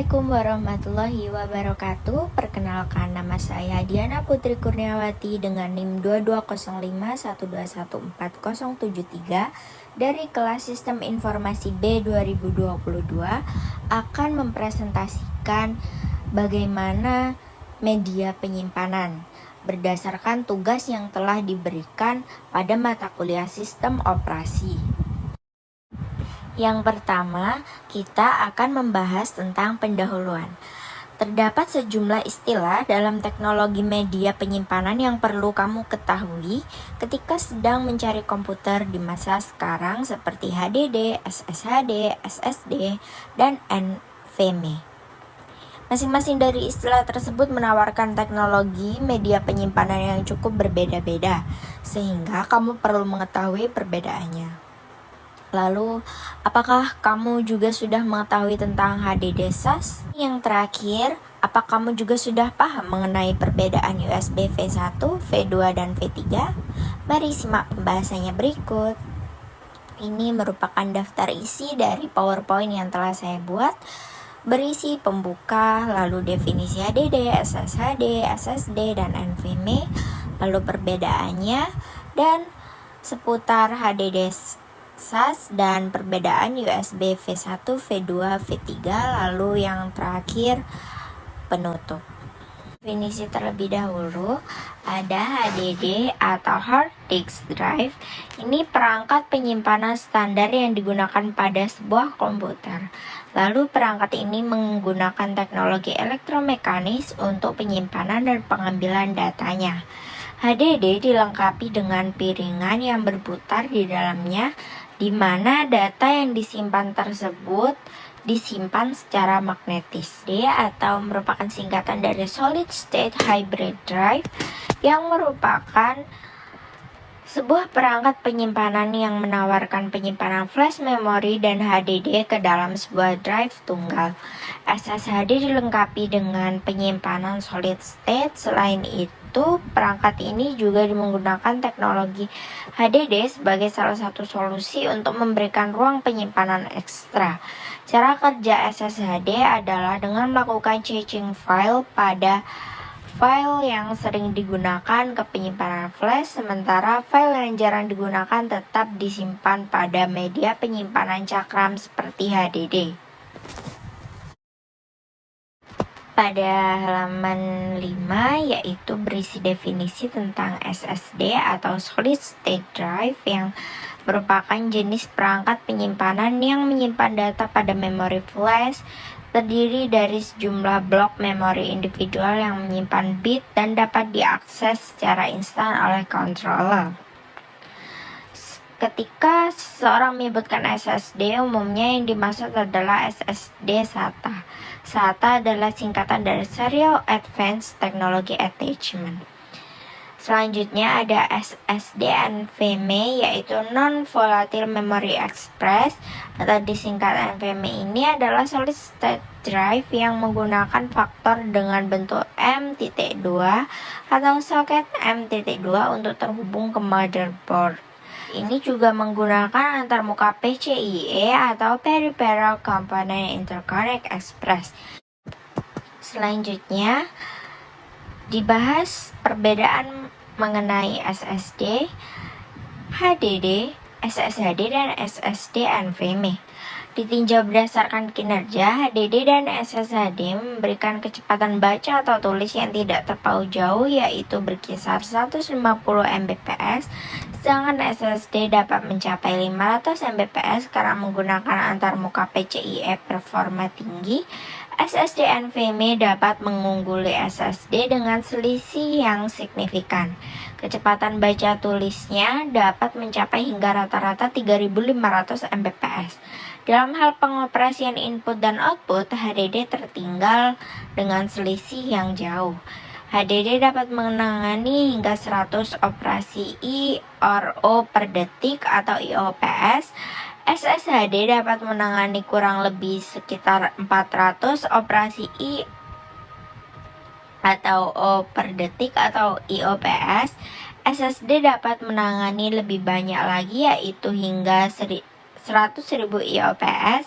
Assalamualaikum warahmatullahi wabarakatuh. Perkenalkan, nama saya Diana Putri Kurniawati dengan NIM 2205121473 dari kelas Sistem Informasi B 2022 akan mempresentasikan bagaimana media penyimpanan berdasarkan tugas yang telah diberikan pada mata kuliah Sistem Operasi. Yang pertama, kita akan membahas tentang pendahuluan. Terdapat sejumlah istilah dalam teknologi media penyimpanan yang perlu kamu ketahui ketika sedang mencari komputer di masa sekarang seperti HDD, SSHD, SSD, dan NVMe. Masing-masing dari istilah tersebut menawarkan teknologi media penyimpanan yang cukup berbeda-beda, sehingga kamu perlu mengetahui perbedaannya. Lalu, apakah kamu juga sudah mengetahui tentang HDD SAS? Yang terakhir, apakah kamu juga sudah paham mengenai perbedaan USB V1, V2, dan V3? Mari simak pembahasannya berikut. Ini merupakan daftar isi dari PowerPoint yang telah saya buat, berisi pembuka, lalu definisi HDD, SSHD, SSD, dan NVMe, lalu perbedaannya, dan seputar HDD SAS dan perbedaan USB V1, V2, V3, lalu yang terakhir penutup. Definisi terlebih dahulu, ada HDD atau Hard Disk Drive. Ini perangkat penyimpanan standar yang digunakan pada sebuah komputer. Lalu perangkat ini menggunakan teknologi elektromekanis untuk penyimpanan dan pengambilan datanya. HDD dilengkapi dengan piringan yang berputar di dalamnya, di mana data yang disimpan tersebut disimpan secara magnetis. D atau merupakan singkatan dari Solid State Hybrid Drive, yang merupakan sebuah perangkat penyimpanan yang menawarkan penyimpanan flash memory dan HDD ke dalam sebuah drive tunggal. SSHD dilengkapi dengan penyimpanan solid state. Selain itu, perangkat ini juga menggunakan teknologi HDD sebagai salah satu solusi untuk memberikan ruang penyimpanan ekstra. Cara kerja SSHD adalah dengan melakukan caching file pada file yang sering digunakan ke penyimpanan flash, sementara file yang jarang digunakan tetap disimpan pada media penyimpanan cakram seperti HDD. Pada halaman 5 yaitu berisi definisi tentang SSD atau Solid State Drive, yang merupakan jenis perangkat penyimpanan yang menyimpan data pada memori flash, terdiri dari sejumlah blok memori individual yang menyimpan bit dan dapat diakses secara instan oleh controller. Ketika seseorang menyebutkan SSD, umumnya yang dimaksud adalah SSD SATA. SATA adalah singkatan dari Serial Advanced Technology Attachment. Selanjutnya ada SSD NVMe, yaitu Non-Volatile Memory Express atau disingkat NVMe. Ini adalah solid state drive yang menggunakan faktor dengan bentuk M.2 atau soket M.2 untuk terhubung ke motherboard. Ini juga menggunakan antarmuka PCIe atau Peripheral Component Interconnect Express. Selanjutnya dibahas perbedaan mengenai SSD, HDD, SSHD, dan SSD NVMe. Ditinjau berdasarkan kinerja, HDD dan SSHD memberikan kecepatan baca atau tulis yang tidak terpaut jauh, yaitu berkisar 150 Mbps, sedangkan SSD dapat mencapai 500 Mbps karena menggunakan antarmuka PCIe performa tinggi. SSD NVMe dapat mengungguli SSD dengan selisih yang signifikan. Kecepatan baca tulisnya dapat mencapai hingga rata-rata 3500 Mbps. Dalam hal pengoperasian input dan output, HDD tertinggal dengan selisih yang jauh. HDD dapat menangani hingga 100 operasi I/O per detik atau IOPS. SSHD dapat menangani kurang lebih sekitar 400 operasi I atau O per detik atau IOPS. SSD dapat menangani lebih banyak lagi, yaitu hingga 100.000 IOPS.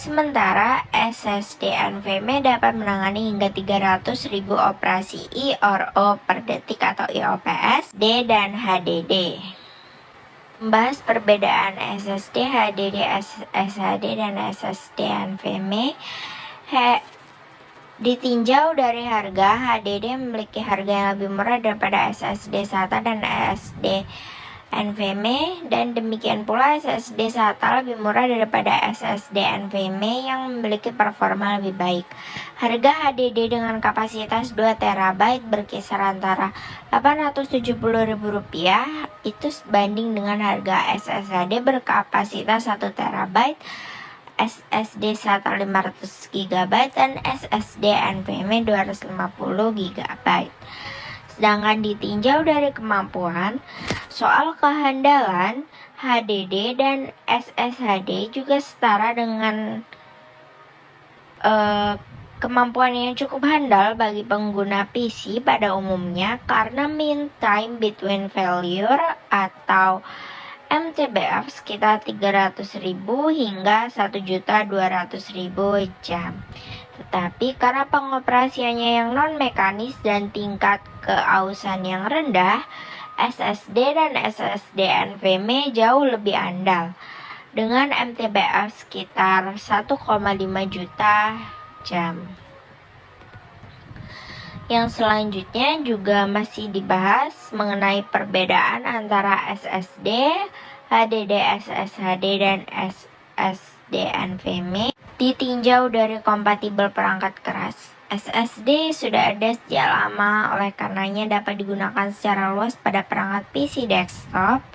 Sementara SSD NVMe dapat menangani hingga 300.000 operasi I/O per detik atau IOPS, D dan HDD. Membahas perbedaan SSD, HDD, SSD dan SSD NVMe. Ditinjau dari harga, HDD memiliki harga yang lebih murah daripada SSD SATA dan SSD NVMe, dan demikian pula SSD SATA lebih murah daripada SSD NVMe yang memiliki performa lebih baik. Harga HDD dengan kapasitas 2 TB berkisar antara Rp870.000 itu sebanding dengan harga SSD berkapasitas 1 TB, SSD SATA 500 GB dan SSD NVMe 250 GB. Sedangkan ditinjau dari kemampuan, soal kehandalan, HDD dan SSHD juga setara dengan kemampuan yang cukup handal bagi pengguna PC pada umumnya karena mean time between failure atau MTBF sekitar 300.000 hingga 1.200.000 jam. Tetapi karena pengoperasiannya yang non-mekanis dan tingkat keausan yang rendah, SSD dan SSD NVMe jauh lebih andal dengan MTBF sekitar 1,5 juta jam. Yang selanjutnya juga masih dibahas mengenai perbedaan antara SSD, HDD, SSHD dan SSD NVMe. Ditinjau dari kompatibel perangkat keras, SSD sudah ada sejak lama, oleh karenanya dapat digunakan secara luas pada perangkat PC desktop.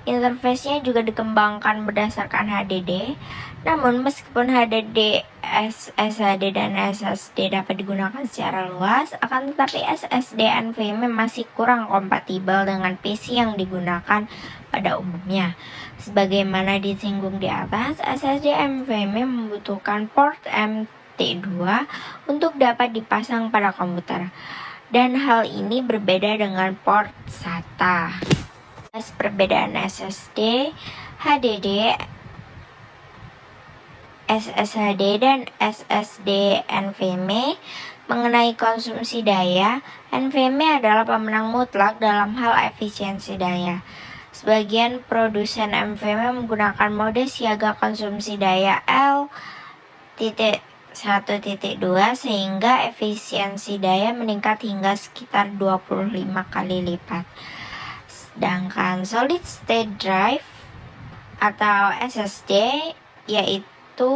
Interface-nya juga dikembangkan berdasarkan HDD. Namun meskipun HDD, SSHD dan SSD dapat digunakan secara luas, akan tetapi SSD NVMe masih kurang kompatibel dengan PC yang digunakan pada umumnya. Sebagaimana disinggung di atas, SSD NVMe membutuhkan port MT2 untuk dapat dipasang pada komputer, dan hal ini berbeda dengan port SATA. Perbedaan SSD, HDD, SSHD dan SSD NVMe. Mengenai konsumsi daya, NVMe adalah pemenang mutlak dalam hal efisiensi daya. Sebagian produsen NVMe menggunakan mode siaga konsumsi daya L.1.2 sehingga efisiensi daya meningkat hingga sekitar 25 kali lipat. Sedangkan solid state drive atau SSD yaitu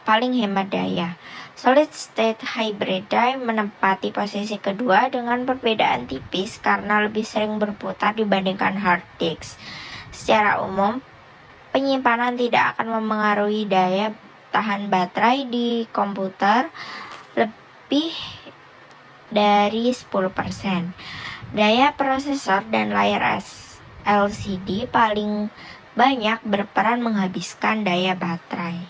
paling hemat daya. Solid state hybrid drive menempati posisi kedua dengan perbedaan tipis karena lebih sering berputar dibandingkan hard disk. Secara umum, penyimpanan tidak akan memengaruhi daya tahan baterai di komputer lebih dari 10%. Daya prosesor dan layar LCD paling banyak berperan menghabiskan daya baterai.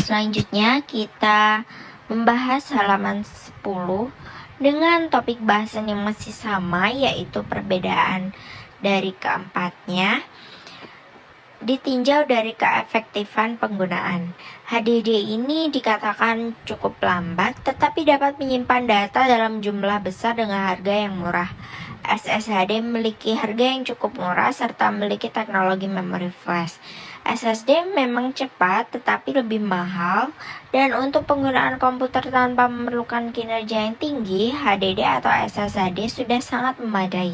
Selanjutnya kita membahas halaman 10 dengan topik bahasan yang masih sama, yaitu perbedaan dari keempatnya. Ditinjau dari keefektifan penggunaan, HDD ini dikatakan cukup lambat tetapi dapat menyimpan data dalam jumlah besar dengan harga yang murah. SSHD memiliki harga yang cukup murah serta memiliki teknologi memori flash. SSD memang cepat tetapi lebih mahal, dan untuk penggunaan komputer tanpa memerlukan kinerja yang tinggi, HDD atau SSHD sudah sangat memadai.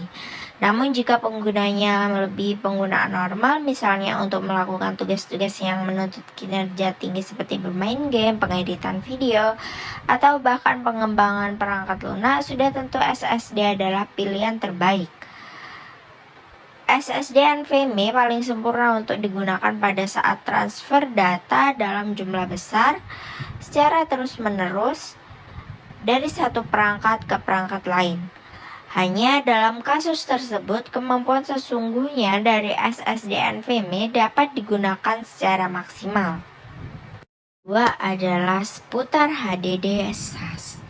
Namun jika penggunanya melebihi penggunaan normal, misalnya untuk melakukan tugas-tugas yang menuntut kinerja tinggi seperti bermain game, pengeditan video, atau bahkan pengembangan perangkat lunak, sudah tentu SSD adalah pilihan terbaik. SSD NVMe paling sempurna untuk digunakan pada saat transfer data dalam jumlah besar secara terus-menerus dari satu perangkat ke perangkat lain. Hanya dalam kasus tersebut, kemampuan sesungguhnya dari SSD NVMe dapat digunakan secara maksimal. Dua adalah seputar HDD SAS.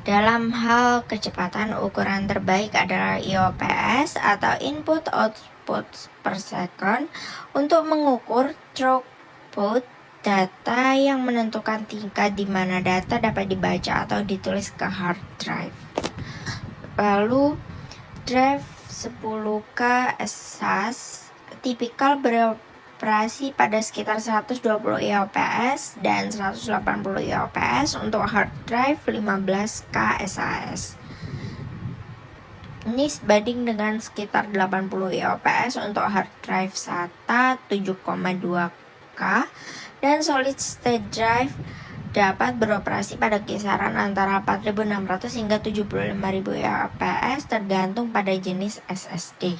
Dalam hal kecepatan, ukuran terbaik adalah IOPS atau Input Output per Second untuk mengukur output data yang menentukan tingkat di mana data dapat dibaca atau ditulis ke hard drive. Lalu drive 10K SAS tipikal beroperasi pada sekitar 120 IOPS dan 180 IOPS untuk hard drive 15K SAS. Ini sebanding dengan sekitar 80 IOPS untuk hard drive SATA 7,2K dan solid state drive dapat beroperasi pada kisaran antara 4.600 hingga 75.000 IOPS tergantung pada jenis SSD.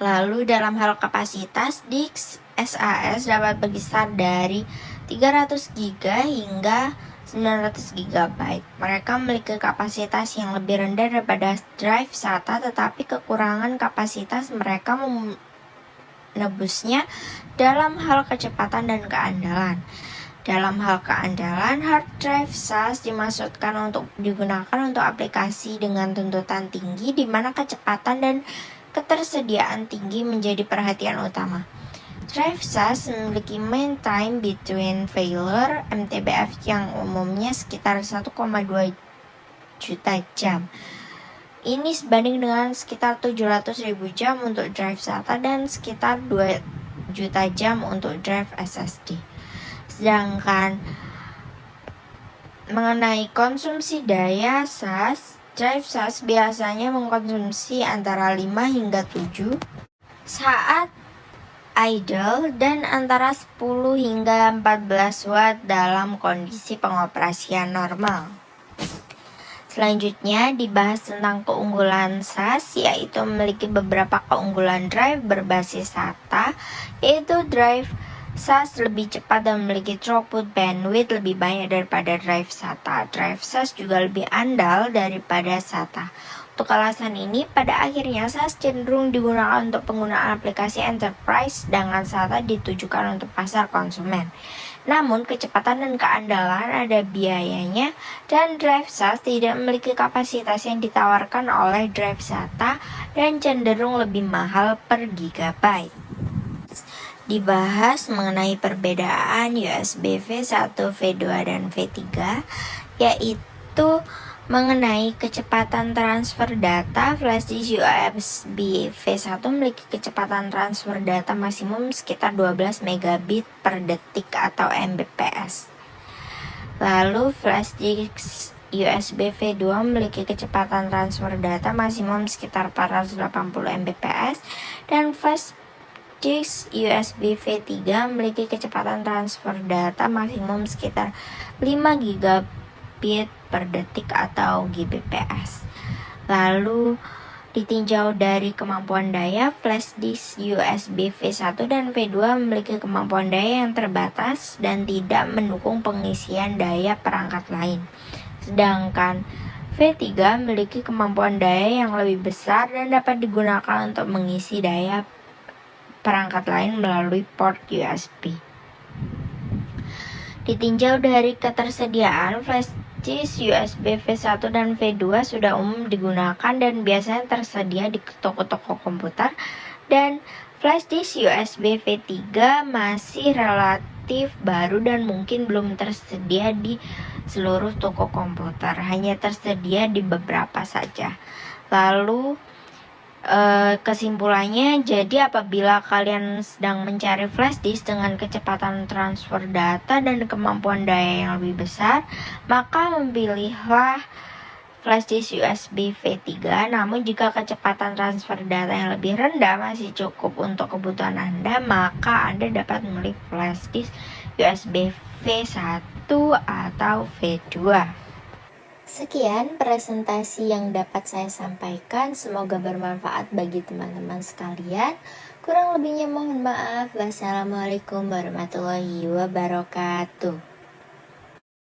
Lalu dalam hal kapasitas, disk SAS dapat berkisar dari 300 GB hingga 900 GB. Mereka memiliki kapasitas yang lebih rendah daripada drive SATA, tetapi kekurangan kapasitas mereka menebusnya dalam hal kecepatan dan keandalan. Dalam hal keandalan, hard drive SAS dimaksudkan untuk digunakan untuk aplikasi dengan tuntutan tinggi di mana kecepatan dan ketersediaan tinggi menjadi perhatian utama. Drive SAS memiliki mean time between failure (MTBF) yang umumnya sekitar 1,2 juta jam. Ini sebanding dengan sekitar 700.000 jam untuk drive SATA dan sekitar 2 juta jam untuk drive SSD. Sedangkan mengenai konsumsi daya SAS, drive SAS biasanya mengkonsumsi antara 5 hingga 7 saat idle dan antara 10 hingga 14 watt dalam kondisi pengoperasian normal. Selanjutnya dibahas tentang keunggulan SAS, yaitu memiliki beberapa keunggulan drive berbasis SATA, yaitu drive SAS lebih cepat dan memiliki throughput bandwidth lebih banyak daripada drive SATA. Drive SAS juga lebih andal daripada SATA. Untuk alasan ini, pada akhirnya SAS cenderung digunakan untuk penggunaan aplikasi enterprise, sedangkan SATA ditujukan untuk pasar konsumen. Namun, kecepatan dan keandalan ada biayanya, dan drive SAS tidak memiliki kapasitas yang ditawarkan oleh drive SATA dan cenderung lebih mahal per gigabyte. Dibahas mengenai perbedaan USB V1, V2, dan V3, yaitu mengenai kecepatan transfer data. Flash disk USB V1 memiliki kecepatan transfer data maksimum sekitar 12 megabit per detik atau Mbps. Lalu flash disk USB V2 memiliki kecepatan transfer data maksimum sekitar 480 Mbps dan flash disk USB V3 memiliki kecepatan transfer data maksimum sekitar 5 gigabit per detik atau Gbps. Lalu ditinjau dari kemampuan daya, flash disk USB V1 dan V2 memiliki kemampuan daya yang terbatas dan tidak mendukung pengisian daya perangkat lain. Sedangkan V3 memiliki kemampuan daya yang lebih besar dan dapat digunakan untuk mengisi daya perangkat lain melalui port USB. Ditinjau dari ketersediaan, flash disk USB V1 dan V2 sudah umum digunakan dan biasanya tersedia di toko-toko komputer, dan flash disk USB V3 masih relatif baru dan mungkin belum tersedia di seluruh toko komputer, hanya tersedia di beberapa saja. Lalu kesimpulannya, jadi apabila kalian sedang mencari flash disk dengan kecepatan transfer data dan kemampuan daya yang lebih besar, maka memilihlah flash disk USB V3. Namun jika kecepatan transfer data yang lebih rendah masih cukup untuk kebutuhan Anda, maka Anda dapat memilih flash disk USB V1 atau V2. Sekian presentasi yang dapat saya sampaikan, semoga bermanfaat bagi teman-teman sekalian. Kurang lebihnya mohon maaf. Wassalamualaikum warahmatullahi wabarakatuh.